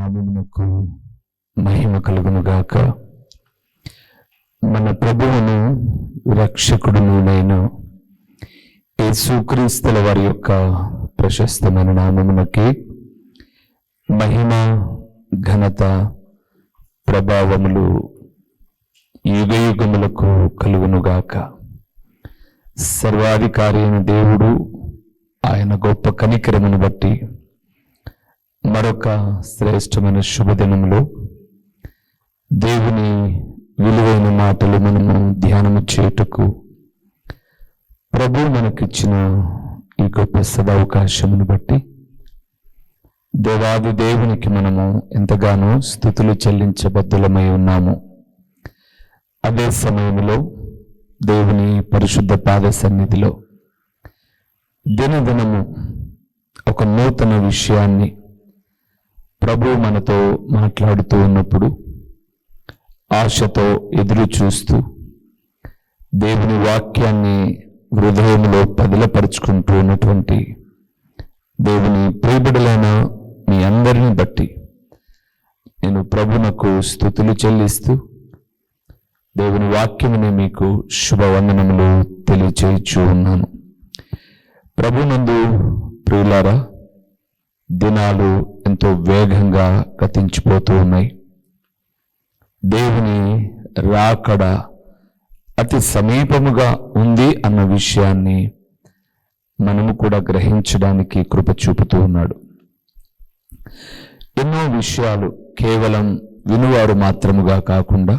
నామమునకు మహిమ కలుగునుగాక. మన ప్రభువును రక్షకుడునైన యేసుక్రీస్తుల వారి యొక్క ప్రశస్తమైన నామమునకి మహిమ, ఘనత, ప్రభావములు యుగయుగములకు కలుగునుగాక. సర్వాధికారి అయిన దేవుడు ఆయన గొప్ప కనికరమును బట్టి మరొక శ్రేష్టమైన శుభదినంలో దేవుని విలువైన మాటలు మనము ధ్యానము చేయుటకు ప్రభు మనకిచ్చిన ఈ గొప్ప సదవకాశమును బట్టి దేవాది దేవునికి మనము ఎంతగానో స్తుతులు చెల్లించబద్ధులమై ఉన్నాము. అదే సమయంలో దేవుని పరిశుద్ధ పాద సన్నిధిలో దినదినము ఒక నూతన విషయాన్ని ప్రభు మనతో మాట్లాడుతూ ఉన్నప్పుడు ఆశతో ఎదురు చూస్తూ దేవుని వాక్యాన్ని హృదయంలో పదిలపరుచుకుంటూ ఉన్నటువంటి దేవుని ప్రియబిడ్డలైన మీ అందరిని బట్టి నేను ప్రభునకు స్తుతులు చెల్లిస్తూ దేవుని వాక్యముని మీకు శుభవందనములు తెలియచేయచ్చు ఉన్నాను. ప్రభునందు ప్రియులారా, దినాలు ఎంతో వేగంగా గతించిపోతూ ఉన్నాయి. దేవుని రాకడ అతి సమీపముగా ఉంది అన్న విషయాన్ని మనము కూడా గ్రహించడానికి కృప చూపుతూ ఉన్నాడు. ఎన్నో విషయాలు కేవలం వినువారు మాత్రముగా కాకుండా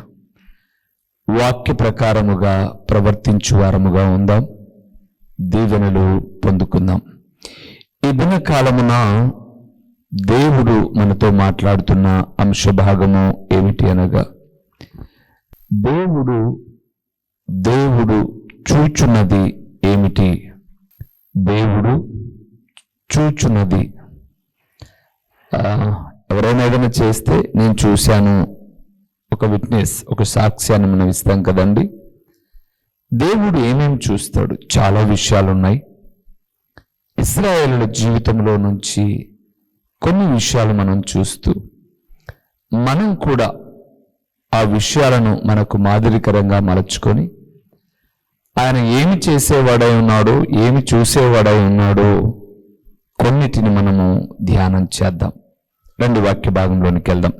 వాక్య ప్రకారముగా ప్రవర్తించువారముగా ఉందాం, దీవెనలు పొందుకుందాం. ఈ దినకాలమున దేవుడు మనతో మాట్లాడుతున్న అంశభాగము ఏమిటి అనగా, దేవుడు చూచున్నది ఏమిటి? దేవుడు చూచున్నది. ఎవరైనా ఏదైనా చేస్తే నేను చూశాను, ఒక విట్నెస్, ఒక సాక్ష్యాన్ని మనం ఇస్తాం కదండి. దేవుడు ఏమేమి చూస్తాడు? చాలా విషయాలు ఉన్నాయి. ఇశ్రాయేలుల జీవితంలో నుంచి కొన్ని విషయాలు మనం చూస్తూ మనం కూడా ఆ విషయాలను మనకు మాదిరికరంగా మలచుకొని ఆయన ఏమి చేసేవాడై ఉన్నాడో, ఏమి చూసేవాడై ఉన్నాడో కొన్నిటిని మనము ధ్యానం చేద్దాం. రెండు వాక్య భాగంలోనికి వెళ్దాం.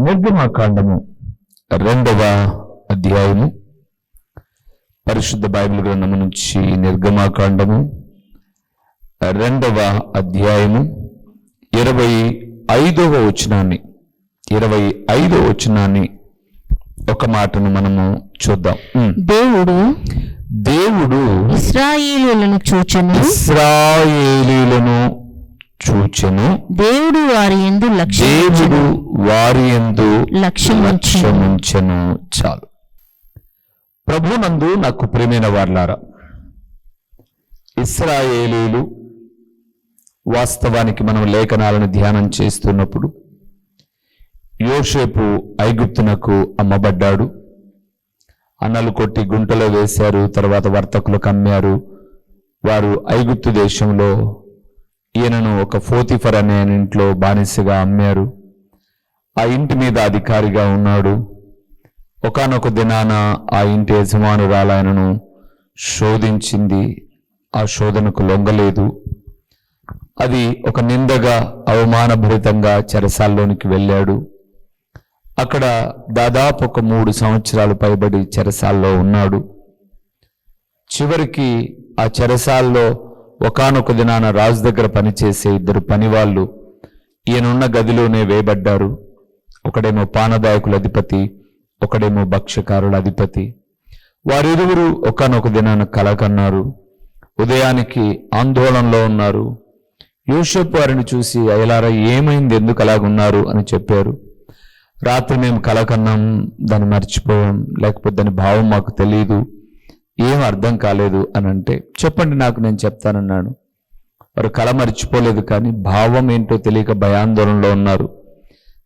నిర్గమకాండము 2వ అధ్యాయము, పరిశుద్ధ బైబిల్ గ్రంథము నుంచి నిర్గమకాండము 2వ అధ్యాయము 25వ వచనాన్ని ఒక మాటను మనము చూద్దాం. దేవుడు ఇశ్రాయేలీయులను చూచెను, దేవుడు వారి యందు లక్ష్యముంచెను. చాలు. ప్రభునందు నాకు ప్రియమైన వారలారా, ఇశ్రాయేలీయులు వాస్తవానికి మనం లేఖనాలను ధ్యానం చేస్తున్నప్పుడు యోసేపు ఐగుప్తునకు అమ్మబడ్డాడు. అన్నలు కొట్టి గుంటలో వేశారు, తర్వాత వర్తకులకు అమ్మారు. వారు ఐగుప్తు దేశంలో ఈయనను ఒక పోతిఫర్ అనే ఇంట్లో బానిసగా అమ్మారు. ఆ ఇంటి మీద అధికారిగా ఉన్నాడు. ఒకానొక దినాన ఆ ఇంటి యజమానురాలైనను శోధించింది. ఆ శోధనకు లొంగలేదు. అది ఒక నిందగా, అవమానభరితంగా చెరసాల్లోనికి వెళ్ళాడు. అక్కడ దాదాపు ఒక 3 సంవత్సరాలు పైబడి చెరసాల్లో ఉన్నాడు. చివరికి ఆ చెరసాల్లో ఒకానొక దినాన రాజు దగ్గర పనిచేసే 2 పనివాళ్ళు ఈయనున్న గదిలోనే వేయబడ్డారు. ఒకడేమో పానదాయకుల అధిపతి, ఒకడేమో భక్ష్యకారుల అధిపతి. వారిరువురు ఒకానొక దినాన కల కన్నారు. ఉదయానికి ఆందోళనలో ఉన్నారు. యోసేపు వారిని చూసి, అయ్యలారా ఏమైంది, ఎందుకు అలాగున్నారు అని చెప్పారు. రాత్రి మేము కల కన్నాం, దాన్ని మర్చిపోయాం, లేకపోతే దాని భావం మాకు తెలియదు, ఏం అర్థం కాలేదు అని అంటే, చెప్పండి నాకు, నేను చెప్తానన్నాడు. వారు కల మర్చిపోలేదు, కానీ భావం ఏంటో తెలియక భయాందోళనలో ఉన్నారు.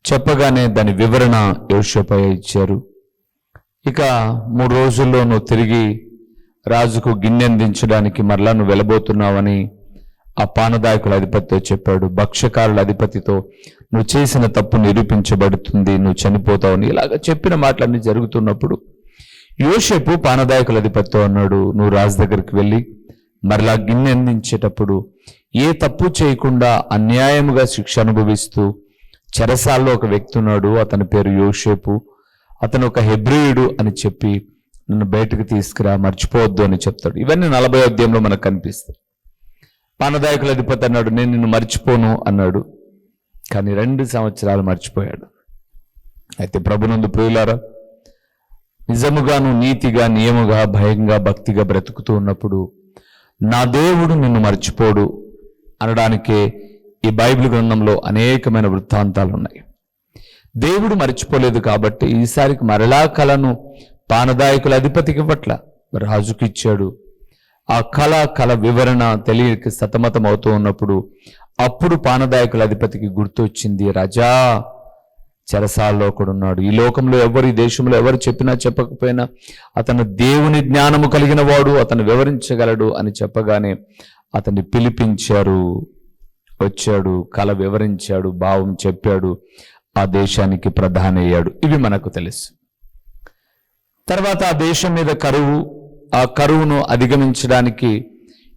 చెప్పగానే దాని వివరణ యోసేపు ఇచ్చారు. ఇక 3 రోజుల్లో నువ్వు తిరిగి రాజుకు గిన్నె అందించడానికి మరలా నువ్వు వెళ్ళబోతున్నావని ఆ పానదాయకుల అధిపతితో చెప్పాడు, భక్ష్యకారుల అధిపతితో నువ్వు చేసిన తప్పు నిరూపించబడుతుంది, నువ్వు చనిపోతావని ఇలాగ చెప్పిన మాటలన్నీ జరుగుతున్నప్పుడు యోసేపు పానదాయకుల అధిపతితో అన్నాడు, నువ్వు రాజు దగ్గరికి వెళ్ళి మరలా గిన్నె అందించేటప్పుడు ఏ తప్పు చేయకుండా అన్యాయముగా శిక్ష అనుభవిస్తూ చెరసాల్లో ఒక వ్యక్తి ఉన్నాడు, అతని పేరు యోసేపు, అతను ఒక హెబ్రీయుడు అని చెప్పి నన్ను బయటకు తీసుకురా, మర్చిపోవద్దు అని చెప్తాడు. ఇవన్నీ 40వ అధ్యాయంలో మనకు కనిపిస్తాయి. పానదాయకుల అధిపతి అన్నాడు, నేను నిన్ను మర్చిపోను అన్నాడు. కానీ 2 సంవత్సరాలు మర్చిపోయాడు. అయితే ప్రభునందు ప్రియులారా, నిజముగాను నీతిగా నియముగా భయంగా భక్తిగా బ్రతుకుతూ ఉన్నప్పుడు నా దేవుడు నిన్ను మర్చిపోడు అనడానికే ఈ బైబిల్ గ్రంథంలో అనేకమైన వృత్తాంతాలు ఉన్నాయి. దేవుడు మర్చిపోలేదు కాబట్టి ఈసారికి మరలా కళను పానదాయకుల అధిపతికి పట్ల రాజుకి ఇచ్చాడు. ఆ కళ వివరణ తెలియక సతమతం అవుతూ ఉన్నప్పుడు అప్పుడు పానదాయకుల అధిపతికి గుర్తు వచ్చింది, రాజా చెరసాల్లో ఒకడున్నాడు, ఈ లోకంలో ఎవరు, ఈ దేశంలో ఎవరు చెప్పినా చెప్పకపోయినా అతను దేవుని జ్ఞానము కలిగిన వాడు, అతను వివరించగలడు అని చెప్పగానే అతన్ని పిలిపించారు. వచ్చాడు, కళ వివరించాడు, భావం చెప్పాడు, ఆ దేశానికి ప్రధాని అయ్యాడు. ఇవి మనకు తెలుసు. తర్వాత ఆ దేశం మీద కరువు, ఆ కరువును అధిగమించడానికి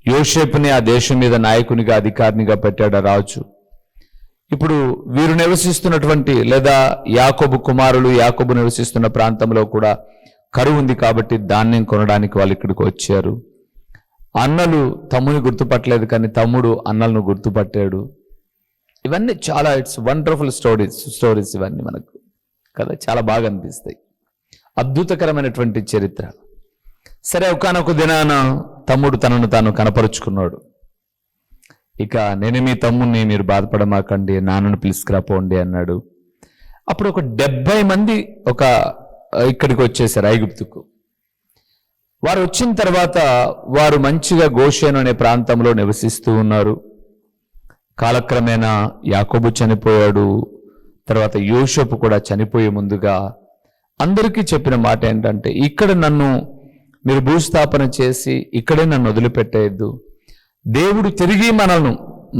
యోసేపుని ఆ దేశం మీద నాయకునిగా అధికారినిగా పెట్టాడు ఆ రాజు. ఇప్పుడు వీరు నివసిస్తున్నటువంటి లేదా యాకోబు కుమారులు యాకోబు నివసిస్తున్న ప్రాంతంలో కూడా కరువు ఉంది కాబట్టి ధాన్యం కొనడానికి వాళ్ళు ఇక్కడికి వచ్చారు. అన్నలు తమ్ముని గుర్తుపట్టలేదు కానీ తమ్ముడు అన్నలను గుర్తుపట్టాడు. ఇవన్నీ చాలా ఇట్స్ వండర్ఫుల్ స్టోరీస్ ఇవన్నీ మనకు కదా, చాలా బాగా అనిపిస్తాయి. అద్భుతకరమైనటువంటి చరిత్ర. సరే, ఒకానొక దినాన తమ్ముడు తనను తాను కనపరుచుకున్నాడు. ఇక నేను మీ తమ్ముడిని, మీరు బాధపడమాకండి, నాన్నను పిలుచుకురాపోండి అన్నాడు. అప్పుడు ఒక 70 మంది ఇక్కడికి వచ్చేసారు ఐగుప్తుకు. వారు వచ్చిన తర్వాత వారు మంచిగా గోషేను అనే ప్రాంతంలో నివసిస్తూ ఉన్నారు. కాలక్రమేణా యాకోబు చనిపోయాడు. తర్వాత యోసేపు కూడా చనిపోయే ముందుగా అందరికీ చెప్పిన మాట ఏంటంటే, ఇక్కడ నన్ను మీరు భూస్థాపన చేసి ఇక్కడే నన్ను వదిలిపెట్టేయద్దు. దేవుడు తిరిగి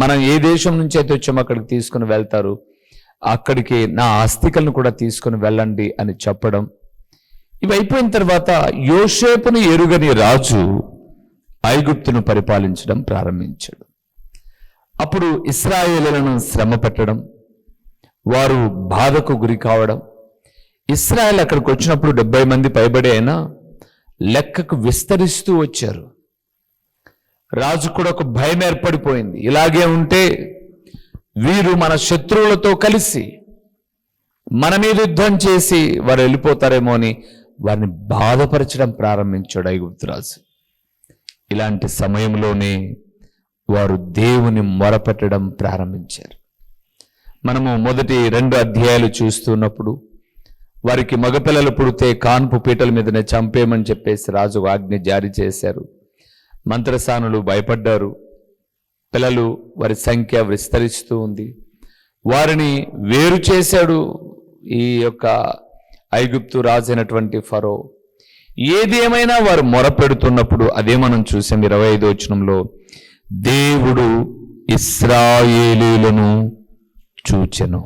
మనం ఏ దేశం నుంచి అయితే వచ్చామో అక్కడికి తీసుకుని వెళ్తారు, అక్కడికి నా ఆస్తికలను కూడా తీసుకుని వెళ్ళండి అని చెప్పడం. ఇవి అయిపోయిన తర్వాత యోసేపును ఎరుగని రాజు ఐగుప్తును పరిపాలించడం ప్రారంభించాడు. అప్పుడు ఇశ్రాయేలులను శ్రమ పెట్టడం, వారు బాధకు గురి కావడం. ఇశ్రాయేల్ అక్కడికి వచ్చినప్పుడు 70 మంది పైబడి అయినా లెక్కకు విస్తరిస్తూ వచ్చారు. రాజు కూడా ఒక భయం ఏర్పడిపోయింది. ఇలాగే ఉంటే వీరు మన శత్రువులతో కలిసి మన మీద యుద్ధం చేసి వారు వెళ్ళిపోతారేమో అని వారిని బాధపరచడం ప్రారంభించాడు ఐగుప్తు రాజు. ఇలాంటి సమయంలోనే వారు దేవుని మొరపెట్టడం ప్రారంభించారు. మనము మొదటి 2 అధ్యాయాలు చూస్తున్నప్పుడు వారికి మగపిల్లలు పుడితే కాన్పు పీటల మీదనే చంపేయమని చెప్పేసి రాజు ఆజ్ఞ జారీ చేశారు. మంత్రసానులు భయపడ్డారు. పిల్లలు వారి సంఖ్య విస్తరిస్తూ ఉంది. వారిని వేరు చేశాడు ఈ యొక్క ఐగుప్తు రాజు అయినటువంటి ఫరో. ఏది ఏమైనా వారు మొరపెడుతున్నప్పుడు అదే మనం చూసాం 25వ వచనంలో, దేవుడు ఇశ్రాయేలీయులను చూచెను.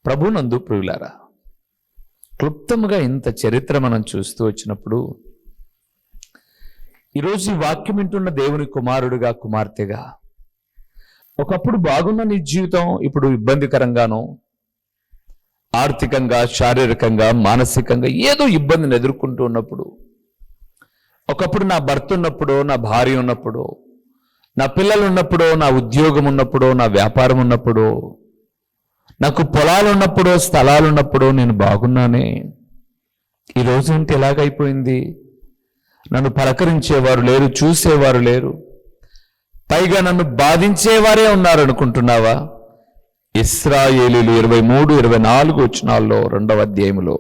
ప్రభునందు ప్రియులారా, క్లుప్తముగా ఇంత చరిత్ర మనం చూస్తూ వచ్చినప్పుడు ఈరోజు ఈ వాక్యం వింటున్న దేవుని కుమారుడిగా కుమార్తెగా ఒకప్పుడు బాగున్న నీ జీవితం ఇప్పుడు ఇబ్బందికరంగానో, ఆర్థికంగా శారీరకంగా మానసికంగా ఏదో ఇబ్బందిని ఎదుర్కొంటూ ఉన్నప్పుడు, ఒకప్పుడు నా భర్త ఉన్నప్పుడు, నా భార్య ఉన్నప్పుడు, నా పిల్లలు ఉన్నప్పుడు, నా ఉద్యోగం ఉన్నప్పుడు, నా వ్యాపారం ఉన్నప్పుడు, నాకు పొలాలు ఉన్నప్పుడు, స్థలాలు ఉన్నప్పుడు నేను బాగున్నానే. ఈరోజు ఏంటి ఎలాగైపోయింది? నన్ను పలకరించేవారు లేరు, చూసేవారు లేరు, పైగా నన్ను బాధించేవారే ఉన్నారు అనుకుంటున్నావా? ఇశ్రాయేలీయులు 23, 24 వచనాల్లో 2వ అధ్యాయంలో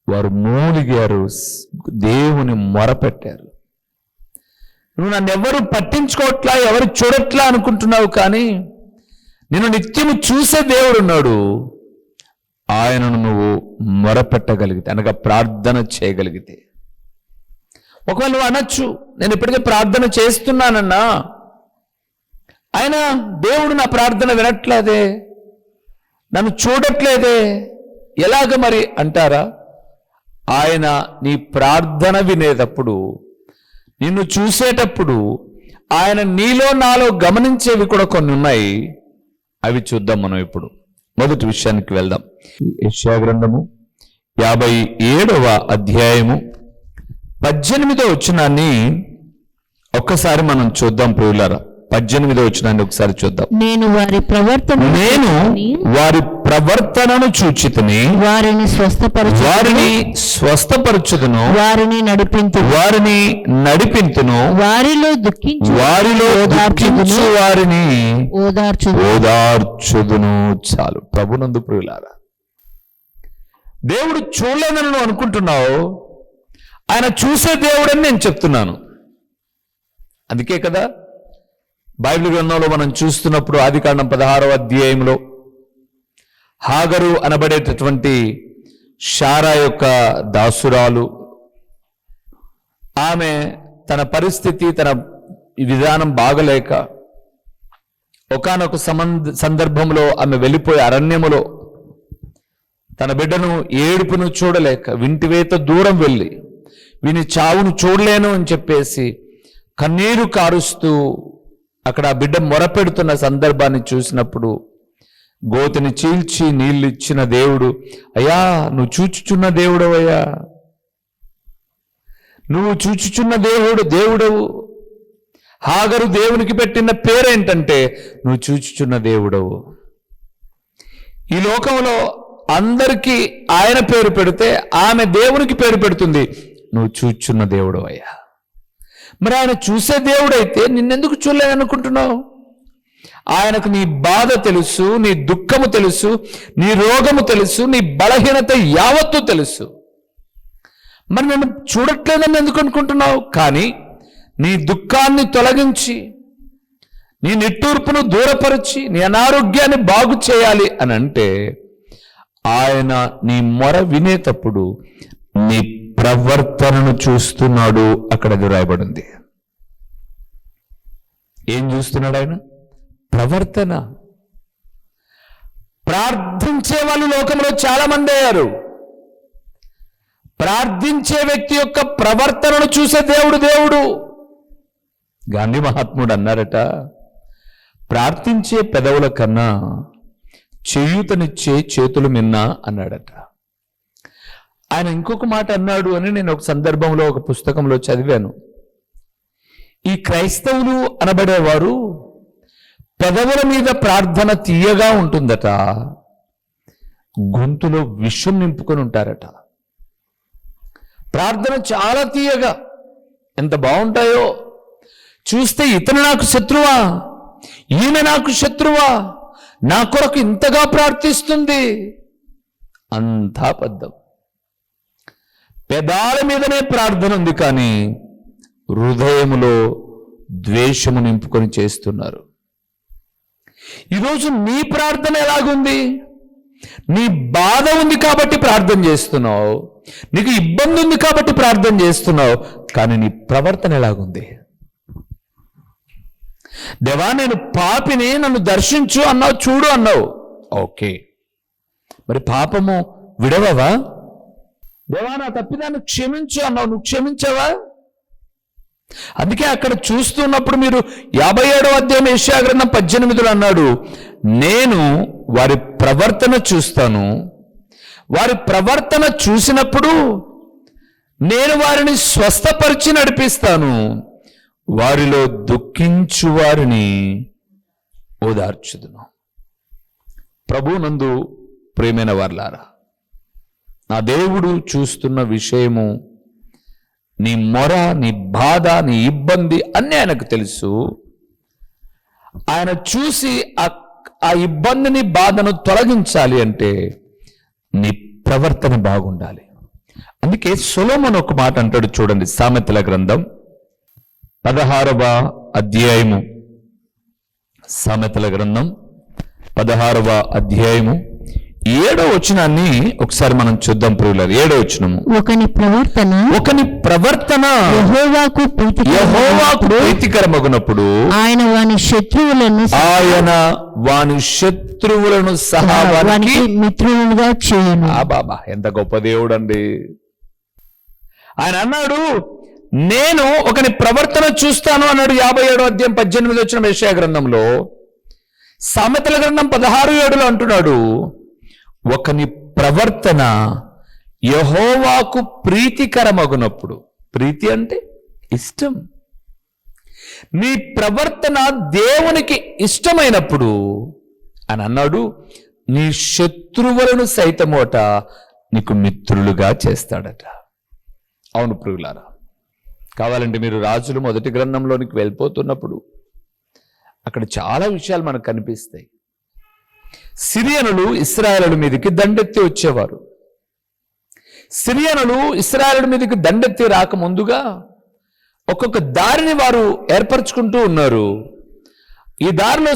వారు మూలిగారు, దేవుని మొరపెట్టారు. నువ్వు నన్ను ఎవరు పట్టించుకోవట్లా, ఎవరు చూడట్లా అనుకుంటున్నావు, కానీ నేను నిత్యము చూసే దేవుడు ఉన్నాడు. ఆయనను నువ్వు మొరపెట్టగలిగితే, అనగా ప్రార్థన చేయగలిగితే. ఒకవేళ నువ్వు అనొచ్చు, నేను ఇప్పటికే ప్రార్థన చేస్తున్నానన్నా, ఆయన దేవుడు నా ప్రార్థన వినట్లేదే, నన్ను చూడట్లేదే, ఎలాగ మరి అంటారా? ఆయన నీ ప్రార్థన వినేటప్పుడు, నిన్ను చూసేటప్పుడు ఆయన నీలో నాలో గమనించేవి కూడా కొన్ని ఉన్నాయి. అవి చూద్దాం మనం ఇప్పుడు. మొదటి విషయానికి వెళ్దాం. యెషయా గ్రంథము 57వ అధ్యాయము 18వ వచనాన్ని ఒక్కసారి మనం చూద్దాం ప్రియులారా. 18వ వచనాన్ని ఒకసారి చూద్దాం. నేను వారి ప్రవర్తనను చూచితిని, వారిని స్వస్థపరచుదును, వారిని నడిపింతును, వారిలో దుఃఖించు వారిని ఓదార్చుదును. చాలు. ప్రభునందు ప్రియులారా, దేవుడు చూడలేదని నువ్వు అనుకుంటున్నావు, ఆయన చూసే దేవుడని నేను చెప్తున్నాను. అందుకే కదా బైబిల్ గ్రంథంలో మనం చూస్తున్నప్పుడు ఆదికాండం 16వ అధ్యాయంలో హాగరు అనబడేటటువంటి శారా యొక్క దాసురాలు, ఆమె తన పరిస్థితి, తన విధానం బాగలేక ఒకానొక సందర్భంలో ఆమె వెళ్ళిపోయే అరణ్యములో తన బిడ్డను ఏడుపును చూడలేక వింటివేత దూరం వెళ్ళి వీని చావును చూడలేను అని చెప్పేసి కన్నీరు కారుస్తూ అక్కడ ఆ బిడ్డ మొరపెడుతున్న సందర్భాన్ని చూసినప్పుడు గోతిని చీల్చి నీళ్లు ఇచ్చిన దేవుడు, అయ్యా నువ్వు చూచుచున్న దేవుడవయ్యా, నువ్వు చూచుచున్న దేవుడవు. హాగరు దేవునికి పెట్టిన పేరేంటంటే నువ్వు చూచుచున్న దేవుడవు. ఈ లోకంలో అందరికీ ఆయన పేరు పెడితే ఆమె దేవునికి పేరు పెడుతుంది, నువ్వు చూచుచున్న దేవుడవయ్యా. మరి ఆయన చూసే దేవుడైతే నిన్నెందుకు చూడలేదనుకుంటున్నావు? ఆయనకు నీ బాధ తెలుసు, నీ దుఃఖము తెలుసు, నీ రోగము తెలుసు, నీ బలహీనత యావత్తు తెలుసు. మరి నన్ను చూడట్లేదని ఎందుకు అనుకుంటున్నావు? కానీ నీ దుఃఖాన్ని తొలగించి, నీ నిట్టూర్పును దూరపరిచి, నీ అనారోగ్యాన్ని బాగు చేయాలి అని అంటే ఆయన నీ మొర వినేటప్పుడు నీ ప్రవర్తనను చూస్తున్నాడు. అక్కడ అది రాయబడింది. ఏం చూస్తున్నాడు ఆయన? ప్రవర్తన. ప్రార్థించే వాళ్ళు లోకంలో చాలా మంది అయ్యారు. ప్రార్థించే వ్యక్తి యొక్క ప్రవర్తనను చూసే దేవుడు. గాంధీ మహాత్ముడు అన్నారట, ప్రార్థించే పెదవుల కన్నా చేయూతనిచ్చే చేతులు మిన్నా అన్నాడట. ఆయన ఇంకొక మాట అన్నాడు అని నేను ఒక సందర్భంలో ఒక పుస్తకంలో చదివాను. ఈ క్రైస్తవులు అనబడేవారు పెదవుల మీద ప్రార్థన తీయగా ఉంటుందట, గొంతులో విషం నింపుకొని ఉంటారట. ప్రార్థన చాలా తీయగా, ఎంత బాగుంటాయో చూస్తే, ఇతను నాకు శత్రువా, ఈమె నాకు శత్రువా, నా కొరకు ఇంతగా ప్రార్థిస్తుంది, అంతా అబద్ధం. పెదాల మీదనే ప్రార్థన ఉంది, కానీ హృదయములో ద్వేషము నింపుకొని చేస్తున్నారు. ఈరోజు నీ ప్రార్థన ఎలాగుంది? నీ బాధ ఉంది కాబట్టి ప్రార్థన చేస్తున్నావు, నీకు ఇబ్బంది ఉంది కాబట్టి ప్రార్థన చేస్తున్నావు, కానీ నీ ప్రవర్తన ఎలాగుంది? దేవా నేను పాపిని, నన్ను దర్శించు అన్నావు, చూడు అన్నావు, ఓకే. మరి పాపము విడవవా? దేవా నా తప్పిదాన్ని క్షమించు అన్నావు, నువ్వు క్షమించావా? అందుకే అక్కడ చూస్తున్నప్పుడు మీరు 57వ అధ్యాయం యెషయా గ్రంథం 18లో అన్నాడు, నేను వారి ప్రవర్తన చూస్తాను, వారి ప్రవర్తన చూసినప్పుడు నేను వారిని స్వస్థపరిచి నడిపిస్తాను, వారిలో దుఃఖించు వారిని ఓదార్చుదును. ప్రభునందు ప్రియమైన వారలారా, నా దేవుడు చూస్తున్న విషయము, నీ మొర, నీ బాధ, నీ ఇబ్బంది అన్నీ ఆయనకు తెలుసు. ఆయన చూసి ఆ ఇబ్బందిని, బాధను తొలగించాలి అంటే నీ ప్రవర్తన బాగుండాలి. అందుకే సొలొమోను ఒక మాట అంటాడు చూడండి, సామెతల గ్రంథం 16వ అధ్యాయము, సామెతల గ్రంథం 16వ అధ్యాయము 7వ వచనాన్ని ఒకసారి మనం చూద్దాం ప్రియులారా. 7వ వచనము, ఒకని ప్రవర్తన యెహోవాకు ప్రీతికరమగునప్పుడు ఆయన వాని శత్రువులను సహా వానికి మిత్రులుగా చేయను. బాబా, ఎంత గొప్ప దేవుడు అండి. ఆయన అన్నాడు, నేను ఒకని ప్రవర్తన చూస్తాను అన్నాడు. 57వ అధ్యాయం 18 వచ్చిన యెషయా గ్రంథంలో. సామెతల గ్రంథం 16:7 అంటున్నాడు, ఒకని ప్రవర్తన యెహోవాకు ప్రీతికరమగునప్పుడు. ప్రీతి అంటే ఇష్టం. నీ ప్రవర్తన దేవునికి ఇష్టమైనప్పుడు అని అన్నాడు, నీ శత్రువులను సైతమోట నీకు మిత్రులుగా చేస్తాడట. అవును ప్రియులారా, కావాలంటే మీరు రాజులు 1వ గ్రంథంలోనికి వెళ్ళిపోతున్నప్పుడు అక్కడ చాలా విషయాలు మనకు కనిపిస్తాయి. సిరియనులు ఇశ్రాయేలు మీదకి దండెత్తి వచ్చేవారు. సిరియనులు ఇశ్రాయేలు మీదకి దండెత్తి రాకముందుగా ఒక్కొక్క దారిని వారు ఏర్పరచుకుంటూ ఉన్నారు. ఈ దారిలో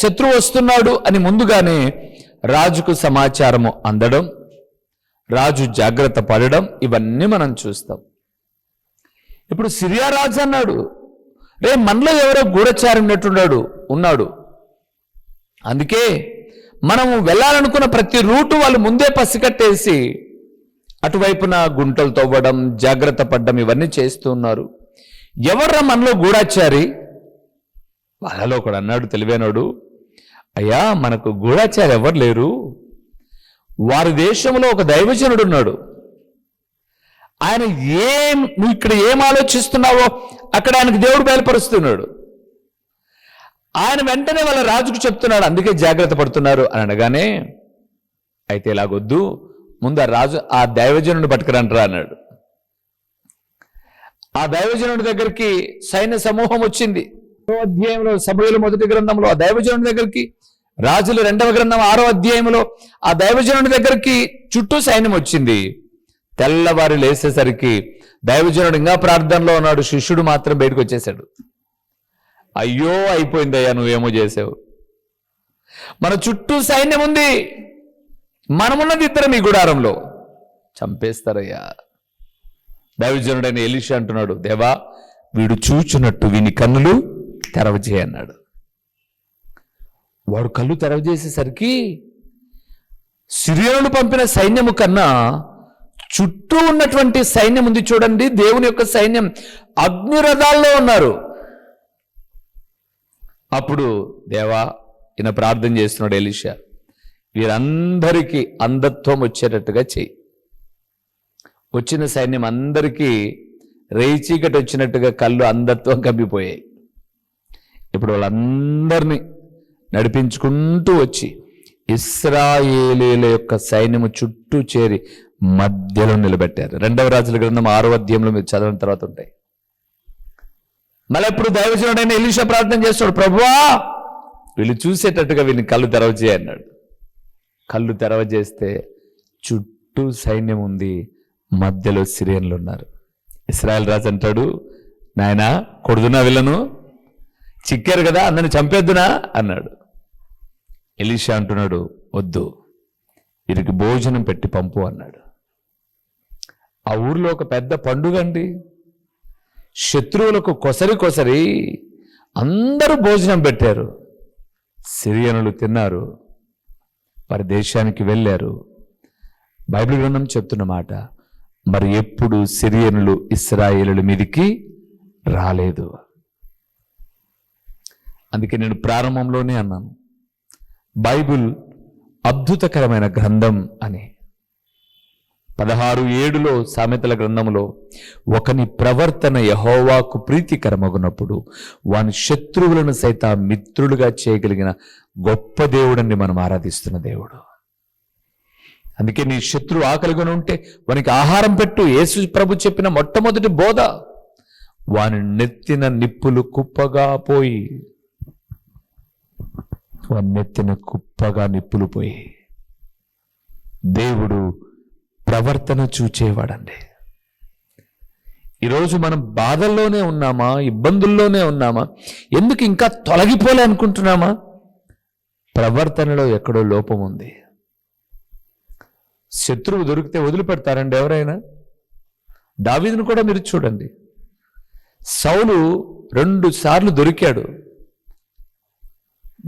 శత్రువు వస్తున్నాడు అని ముందుగానే రాజుకు సమాచారము అందడం, రాజు జాగ్రత్త పడడం, ఇవన్నీ మనం చూస్తాం. ఇప్పుడు సిరియా రాజు అన్నాడు, రే మనలో ఎవరో గూఢచారినట్టున్నాడు ఉన్నాడు, అందుకే మనము వెళ్ళాలనుకున్న ప్రతి రూటు వాళ్ళు ముందే పసికట్టేసి అటువైపున గుంటలు తవ్వడం, జాగ్రత్త పడ్డం, ఇవన్నీ చేస్తూ ఉన్నారు. ఎవర్రా మనలో గూఢాచారి? వాళ్ళలో కూడా అన్నాడు తెలివైనోడు, అయ్యా మనకు గూఢాచారి ఎవరు లేరు, వారి దేశంలో ఒక దైవజనుడు ఉన్నాడు. ఆయన నువ్వు ఇక్కడ ఏం ఆలోచిస్తున్నావో అక్కడ ఆయనకు దేవుడు బయలుపరుస్తున్నాడు. ఆయన వెంటనే వాళ్ళ రాజుకు చెప్తున్నాడు, అందుకే జాగ్రత్త పడుతున్నారు అని అనగానే, అయితే ఇలాగొద్దు, ముందు ఆ రాజు ఆ దైవజనుడిని పట్టుకురంటారా అన్నాడు. ఆ దైవజనుడి దగ్గరికి సైన్య సమూహం వచ్చింది. 6వ అధ్యాయంలో సమూయేలు 1వ గ్రంథంలో ఆ దైవజనుడి దగ్గరికి, రాజులు 2వ గ్రంథం 6వ అధ్యాయంలో ఆ దైవజనుడి దగ్గరికి చుట్టూ సైన్యం వచ్చింది. తెల్లవారు లేసేసరికి దైవజనుడు ఇంకా ప్రార్థనలో ఉన్నాడు, శిష్యుడు మాత్రం బయటకు వచ్చేసాడు. అయ్యో అయిపోయిందయ్యా, నువ్వేమో చేసావు, మన చుట్టూ సైన్యం ఉంది, మనమున్నది ఇద్దరం ఈ గుడారంలో, చంపేస్తారయ్యా. దైవజనుడైన ఎలీషా అంటున్నాడు, దేవా వీడు చూచున్నట్టు వీని కన్నులు తెరవజేయన్నాడు. వాడు కళ్ళు తెరవజేసేసరికి సిరియనులు పంపిన సైన్యము కన్నా చుట్టూ ఉన్నటువంటి సైన్యం ఉంది చూడండి, దేవుని యొక్క సైన్యం అగ్నిరథాల్లో ఉన్నారు. అప్పుడు దేవా ఈయన ప్రార్థన చేస్తున్నాడు ఎలీషా, వీరందరికీ అంధత్వం వచ్చేటట్టుగా చెయ్యి. వచ్చిన సైన్యం అందరికీ రేయి చీకటి వచ్చినట్టుగా కళ్ళు అంధత్వం కమ్మిపోయాయి. ఇప్పుడు వాళ్ళందరినీ నడిపించుకుంటూ వచ్చి ఇశ్రాయేలీయుల యొక్క సైన్యము చుట్టూ చేరి మధ్యలో నిలబెట్టారు. 2వ రాజుల గ్రంథం 6వ అధ్యాయంలో మీరు చదవడం తర్వాత ఉంటాయి. మళ్ళీ ఇప్పుడు దైవజనుడైన ఎలీషా ప్రార్థన చేస్తాడు, ప్రభువా వీళ్ళు చూసేటట్టుగా వీళ్ళని కళ్ళు తెరవజేయ అన్నాడు. కళ్ళు తెరవజేస్తే చుట్టూ సైన్యం ఉంది, మధ్యలో సిరియన్లు ఉన్నారు. ఇశ్రాయేల్ రాజు అంటాడు, నాయనా కొడుదునా వీళ్ళను, చిక్కారు కదా అందరిని చంపేద్దునా అన్నాడు. ఎలీషా అంటున్నాడు, వద్దు వీరికి భోజనం పెట్టి పంపు అన్నాడు. ఆ ఊర్లో ఒక పెద్ద పండుగ అండి, శత్రువులకు కొసరి అందరూ భోజనం పెట్టారు. సిరియనులు తిన్నారు, వారి దేశానికి వెళ్ళారు. బైబిల్ గ్రంథం చెప్తున్న మాట, మరి ఎప్పుడు సిరియనులు ఇశ్రాయేలుల మీదికి రాలేదు. అందుకే నేను ప్రారంభంలోనే అన్నాను, బైబిల్ అద్భుతకరమైన గ్రంథం అని. 16:7 సామెతల గ్రంథంలో, ఒకని ప్రవర్తన యెహోవాకు ప్రీతికరమగునప్పుడు వాని శత్రువులను సైతం మిత్రులుగా చేయగలిగిన గొప్ప దేవుడిని మనం ఆరాధిస్తున్న దేవుడు. అందుకే నీ శత్రువు ఆకలిగా ఉంటే వానికి ఆహారం పెట్టు. యేసు ప్రభు చెప్పిన మొట్టమొదటి బోధ, వాని నెత్తిన నిప్పులు కుప్పగా పోయి, వాని నెత్తిన కుప్పగా నిప్పులు పోయి. దేవుడు ప్రవర్తన చూచేవాడండి. ఈరోజు మనం బాధల్లోనే ఉన్నామా, ఇబ్బందుల్లోనే ఉన్నామా, ఎందుకు ఇంకా తొలగిపోలే అనుకుంటున్నామా? ప్రవర్తనలో ఎక్కడో లోపం ఉంది. శత్రువు దొరికితే వదిలిపెడతారండి ఎవరైనా? దావీదును కూడా మీరు చూడండి. సౌలు 2 సార్లు దొరికాడు.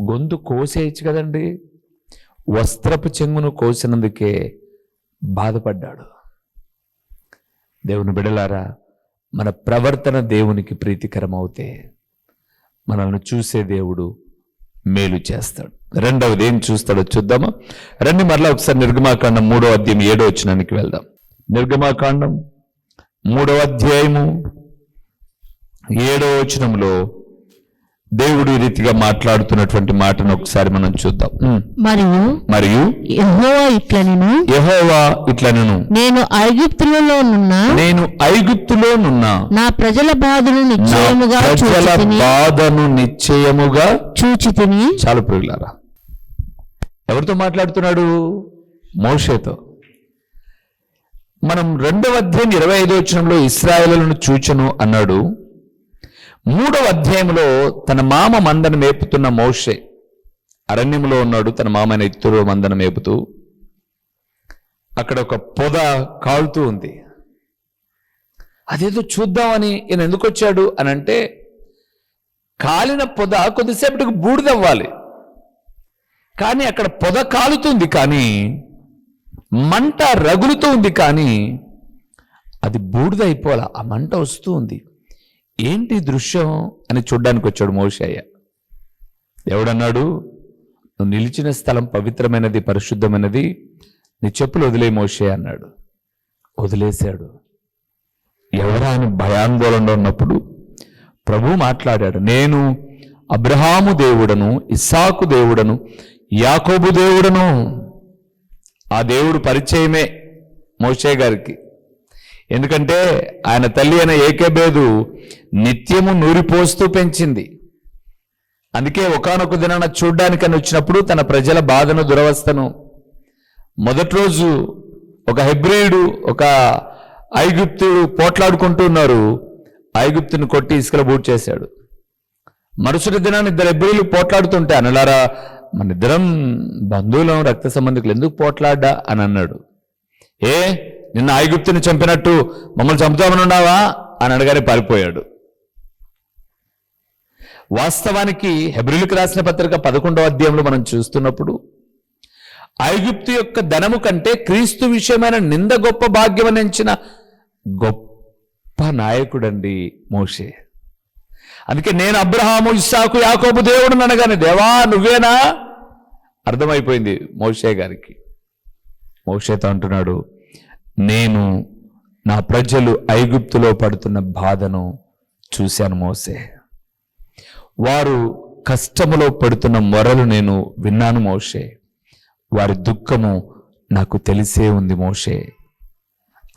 గొంతు కోసేయచ్చు కదండి, వస్త్రపు చెంగును కోసినందుకే బాధపడ్డాడు. దేవుని బిడలారా, మన ప్రవర్తన దేవునికి ప్రీతికరమవుతే మనల్ని చూసే దేవుడు మేలు చేస్తాడు. రెండవది ఏం చూస్తాడో చూద్దామా? రండి మరలా ఒకసారి నిర్గమాకాండం 3వ అధ్యాయం 7వ వచనానికి వెళ్దాం. నిర్గమాకాండం 3వ అధ్యాయము 7వ వచనంలో దేవుడు ఈ రీతిగా మాట్లాడుతున్నటువంటి మాటను ఒకసారి మనం చూద్దాం. మరియు యెహోవా ఇట్లనెను, నేను ఐగుప్తులోనున్న నా ప్రజల బాధను నిశ్చయముగా చూచితిని. చాలు ప్రియులారా, ఎవరితో మాట్లాడుతున్నాడు? మోషేతో. మనం 2వ అధ్యాయం 25వ వచనంలో ఇశ్రాయేలును చూచెను అన్నాడు. 3వ అధ్యాయంలో తన మామ మందను మేపుతున్న మోషే అరణ్యంలో ఉన్నాడు. తన మామైన ఇత్తురో మందను మేపుతూ అక్కడ ఒక పొద కాలుతూ ఉంది. అదేదో చూద్దామని ఈయన ఎందుకు వచ్చాడు అని అంటే, కాలిన పొద కొద్దిసేపటికి బూడిదవ్వాలి, కానీ అక్కడ పొద కాలుతుంది, కానీ మంట రగులుతూ ఉంది, కానీ అది బూడిద అయిపోవాల, ఆ మంట వస్తూ ఉంది. ఏంటి దృశ్యం అని చూడ్డానికి వచ్చాడు మోషేయ. ఎవడన్నాడు, నువ్వు నిలిచిన స్థలం పవిత్రమైనది, పరిశుద్ధమైనది, నీ చెప్పులు వదిలే మోషే అన్నాడు. వదిలేశాడు. ఎవరా అని భయాందోళనలో ఉన్నప్పుడు ప్రభు మాట్లాడాడు. నేను అబ్రహాము దేవుడను, ఇస్సాకు దేవుడను, యాకోబు దేవుడను. ఆ దేవుడు పరిచయమే మోషే గారికి. ఎందుకంటే ఆయన తల్లి అయిన ఏకేబేదు నిత్యము నూరిపోస్తూ పెంచింది. అందుకే ఒకానొక దినాన చూడ్డానికని వచ్చినప్పుడు తన ప్రజల బాధను, దురవస్థను, మొదటి రోజు ఒక హెబ్రీయుడు, ఒక ఐగుప్తుడు పోట్లాడుకుంటున్నారు. ఐగుప్తుని కొట్టి ఇసుకలో బూట్ చేశాడు. మరుసటి దినాన్ని 2 హెబ్రీయులు పోట్లాడుతుంటే, అనలారా మన ఇద్దరం బంధువులం, రక్త సంబంధికులు, ఎందుకు పోట్లాడ్డా అని అన్నాడు. నిన్న ఐగుప్తుని చంపినట్టు మమ్మల్ని చంపుతామని ఉన్నావా అని అడగానే పారిపోయాడు. వాస్తవానికి హెబ్రీయులకు రాసిన పత్రిక 11వ అధ్యాయంలో మనం చూస్తున్నప్పుడు ఐగుప్తు యొక్క ధనము కంటే క్రీస్తు విషయమైన నింద గొప్ప భాగ్యం ఎంచిన గొప్ప నాయకుడండి మోషే. అందుకే నేను అబ్రహాము, ఇస్సాకు, యాకోబు దేవుడు అనగానే, దేవా నువ్వేనా అర్థమైపోయింది మోషే గారికి. మోషేతో అంటున్నాడు, నేను నా ప్రజలు ఐగుప్తులో పడుతున్న బాధను చూశాను మోసే. వారు కష్టములో పడుతున్న మొరలు నేను విన్నాను మోషే. వారి దుఃఖము నాకు తెలిసే ఉంది మోషే.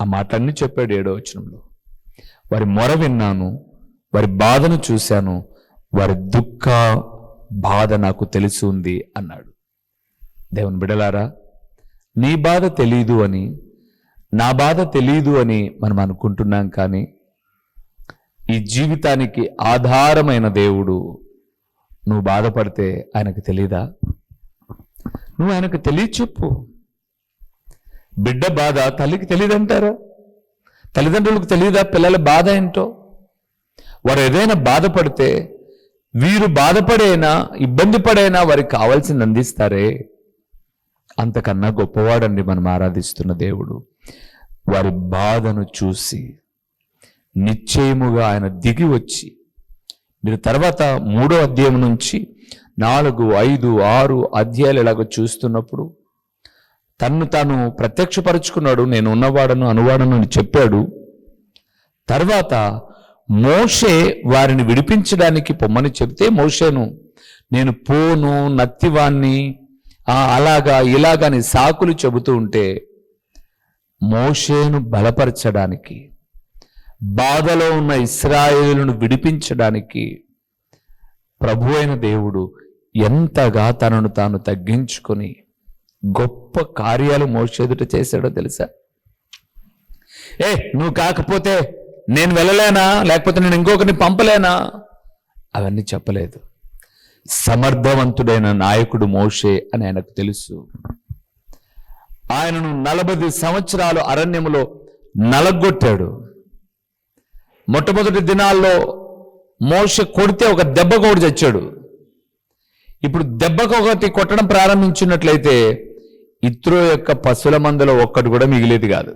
ఆ మాటలన్నీ చెప్పాడు 7వ వచనంలో. వారి మొర విన్నాను, వారి బాధను చూశాను, వారి దుఃఖ బాధ నాకు తెలిసి ఉంది అన్నాడు. దేవుని బిడలారా, నీ బాధ తెలీదు అని, నా బాధ తెలీదు అని మనం అనుకుంటున్నాం, కానీ ఈ జీవితానికి ఆధారమైన దేవుడు, నువ్వు బాధపడితే ఆయనకు తెలీదా? నువ్వు ఆయనకు తెలియచెప్పు. బిడ్డ బాధ తల్లికి తెలియదంటారా? తల్లిదండ్రులకు తెలియదా పిల్లల బాధ ఏంటో? వారు ఏదైనా బాధపడితే, వీరు బాధపడైనా ఇబ్బంది పడైనా వారికి కావాల్సింది అందిస్తారే. అంతకన్నా గొప్పవాడండి మనం ఆరాధిస్తున్న దేవుడు. వారి బాధను చూసి నిశ్చయముగా ఆయన దిగి వచ్చి, మీరు తర్వాత 3వ అధ్యాయం నుంచి 4, 5, 6 అధ్యాయాలు ఇలాగ చూస్తున్నప్పుడు తన్ను తాను ప్రత్యక్షపరుచుకున్నాడు. నేను ఉన్నవాడను, అనువాడను అని చెప్పాడు. తర్వాత మోషే వారిని విడిపించడానికి పొమ్మని చెప్తే, మోషేను నేను పోను, నత్తివాణ్ణి, అలాగా ఇలాగని సాకులు చెబుతూ ఉంటే, మోషేను బలపరచడానికి, బాధలో ఉన్న ఇశ్రాయేలును విడిపించడానికి ప్రభు అయిన దేవుడు ఎంతగా తనను తాను తగ్గించుకొని గొప్ప కార్యాలు మోషే ఎదుట చేశాడో తెలుసా? నువ్వు కాకపోతే నేను వెళ్ళలేనా, లేకపోతే నేను ఇంకొకరిని పంపలేనా, అవన్నీ చెప్పలేదు. సమర్థవంతుడైన నాయకుడు మోషే అని ఆయనకు తెలుసు. ఆయనను 40 సంవత్సరాలు అరణ్యములో నలగొట్టాడు. మొట్టమొదటి దినాల్లో మోషే కొడితే ఒక దెబ్బ కొడి చచ్చాడు. ఇప్పుడు దెబ్బకొకటి కొట్టడం ప్రారంభించినట్లయితే ఇత్రో యొక్క పశువుల మందలో ఒక్కటి కూడా మిగిలేది కాదు.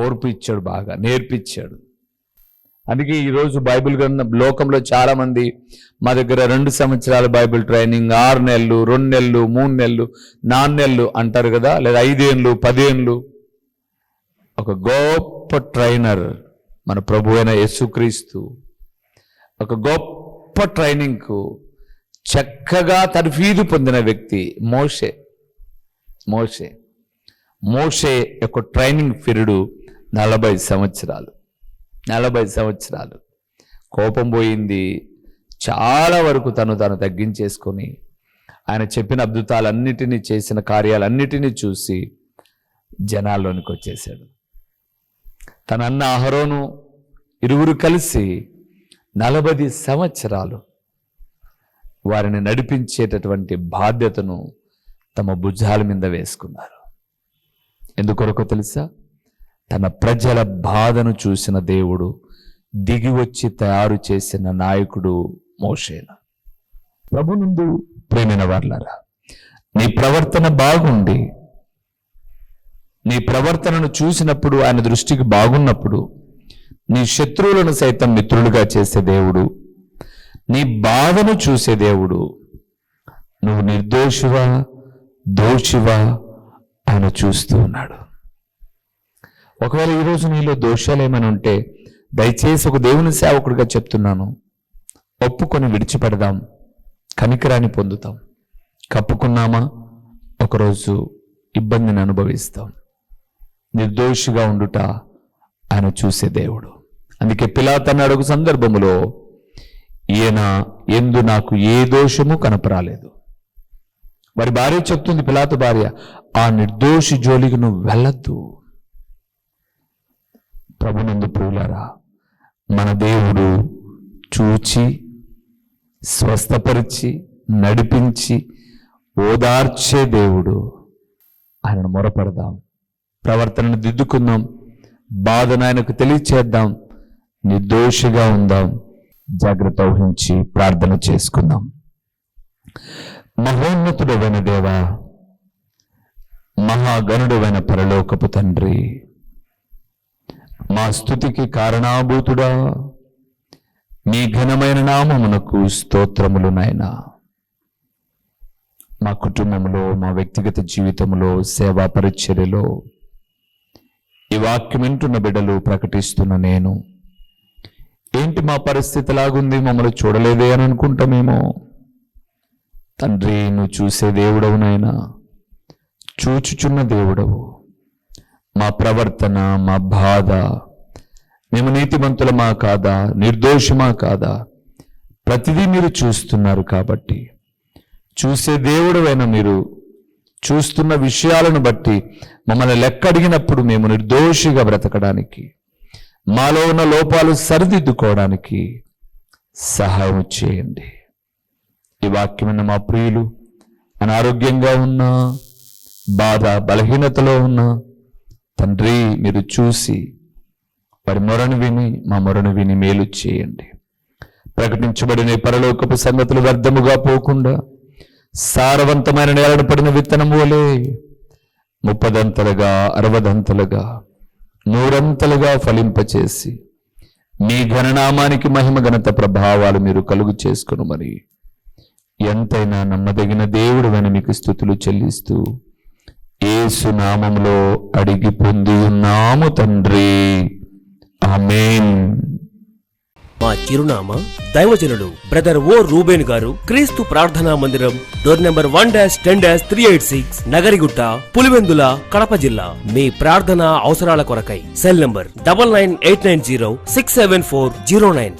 ఓర్పు ఇచ్చాడు, బాగా నేర్పించాడు. అందుకే ఈరోజు బైబిల్ గ్రంథం లోకంలో చాలా మంది మా దగ్గర 2 సంవత్సరాల బైబిల్ ట్రైనింగ్, 6 నెలలు, 2 నెలలు, 3 నెలలు, 4 నెలలు అంటారు కదా, లేదా 5 ఏళ్ళు, 10 ఏళ్ళు. ఒక గొప్ప ట్రైనర్ మన ప్రభు అయిన యేసుక్రీస్తు ఒక గొప్ప ట్రైనింగ్కు చక్కగా తర్ఫీదు పొందిన వ్యక్తి మోషే. మోషే యొక్క ట్రైనింగ్ పీరియడ్ 40 సంవత్సరాలు. 40 సంవత్సరాలు కోపం పోయింది. చాలా వరకు తను తగ్గించేసుకొని ఆయన చెప్పిన అద్భుతాలన్నిటినీ, చేసిన కార్యాలన్నిటినీ చూసి జనాల్లోనికి వచ్చేసాడు. తన అన్న అహరోను ఇరువురు కలిసి 40 సంవత్సరాలు వారిని నడిపించేటటువంటి బాధ్యతను తమ భుజాల మీద వేసుకున్నారు. ఎందుకొరకు తెలుసా? తన ప్రజల బాధను చూసిన దేవుడు దిగి వచ్చి తయారు చేసిన నాయకుడు మోషేను. ప్రభునందు ప్రేమైన వారలారా, నీ ప్రవర్తన బాగుండి, నీ ప్రవర్తనను చూసినప్పుడు, ఆయన దృష్టికి బాగున్నప్పుడు, నీ శత్రువులను సైతం మిత్రులుగా చేసే దేవుడు, నీ బాధను చూసే దేవుడు, నువ్వు నిర్దోషివా దోషివా ఆయన చూస్తూ ఉన్నాడు. ఒకవేళ ఈరోజు నీలో దోషాలు ఏమైనా ఉంటే దయచేసి ఒక దేవుని సేవకుడిగా చెప్తున్నాను, ఒప్పుకొని విడిచిపెడదాం, కనికరాన్ని పొందుతాం. కప్పుకున్నామా ఒకరోజు ఇబ్బందిని అనుభవిస్తాం. నిర్దోషిగా ఉండుట ఆయన చూసే దేవుడు. అందుకే పిలాతు అన్నాడు ఒక సందర్భములో, ఈయన ఎందు నాకు ఏ దోషము కనపరాలేదు. వారి భార్య చెప్తుంది, పిలాతు భార్య, ఆ నిర్దోషి జోలికి నువ్వు వెళ్ళద్దు. ప్రభునందు ప్రియులారా, మన దేవుడు చూచి స్వస్థపరిచి నడిపించి ఓదార్చే దేవుడు. ఆయనను మొరపెడదాం, ప్రవర్తనను దిద్దుకుందాం, బాధను ఆయనకు తెలియచేద్దాం, నిర్దోషిగా ఉందాం, జాగ్రత్త వహించి ప్రార్థన చేసుకుందాం. మహోన్నతుడైన దేవా, మహాగణుడైన పరలోకపు తండ్రి, మా స్తుతికి కారణాభూతుడా, మీ ఘనమైన నామమునకు స్తోత్రములు నాయనా. మా కుటుంబంలో, మా వ్యక్తిగత జీవితంలో, సేవా పరిచర్యలో ఈ వాక్యం వింటున్న బిడ్డలు ప్రకటిస్తున్న నేను, ఏంటి మా పరిస్థితి లాగుంది, మమ్మల్ని చూడలేదే అని అనుకుంటామేమో. తండ్రి, నువ్వు చూసే దేవుడవు నాయనా, చూచుచున్న దేవుడవు. మా ప్రవర్తన, మా బాధ, మేము నీతిమంతులమా కాదా, నిర్దోషమా కాదా, ప్రతిదీ మీరు చూస్తున్నారు. కాబట్టి చూసే దేవుడైన మీరు చూస్తున్న విషయాలను బట్టి మమ్మల్ని లెక్క అడిగినప్పుడు మేము నిర్దోషిగా బ్రతకడానికి, మాలో ఉన్న లోపాలు సరిదిద్దుకోవడానికి సహాయం చేయండి. ఈ వాక్యమైన మా ప్రియులు అనారోగ్యంగా ఉన్నా, బాధ బలహీనతలో ఉన్నా, తండ్రి మీరు చూసి వారి మొరను విని, మా మొరను విని మేలు చేయండి. ప్రకటించబడిన పరలోకపు సంగతులు వ్యర్థముగా పోకుండా సారవంతమైన నేలను పడిన విత్తనము వలె 30 60 100 ఫలింపచేసి మీ ఘననామానికి మహిమ ఘనత ప్రభావాలు మీరు కలుగు చేసుకుని, మరి ఎంతైనా నమ్మదగిన దేవుడు అని మీకు స్తుతులు చెల్లిస్తూ యేసు నామములో అడిగి పొంది ఉన్నాము తండ్రి, ఆమేన్. మా చిరునామా దైవజనుడు బ్రదర్ ఓ రూబేన్ గారు, క్రీస్తు ప్రార్థనా మందిరం, డోర్ నెంబర్ 1-10-386, నగరిగుట్ట, పులివెందుల, కడప జిల్లా. మీ ప్రార్థన అవసరాల కొరకై సెల్ నంబర్ 9989067409.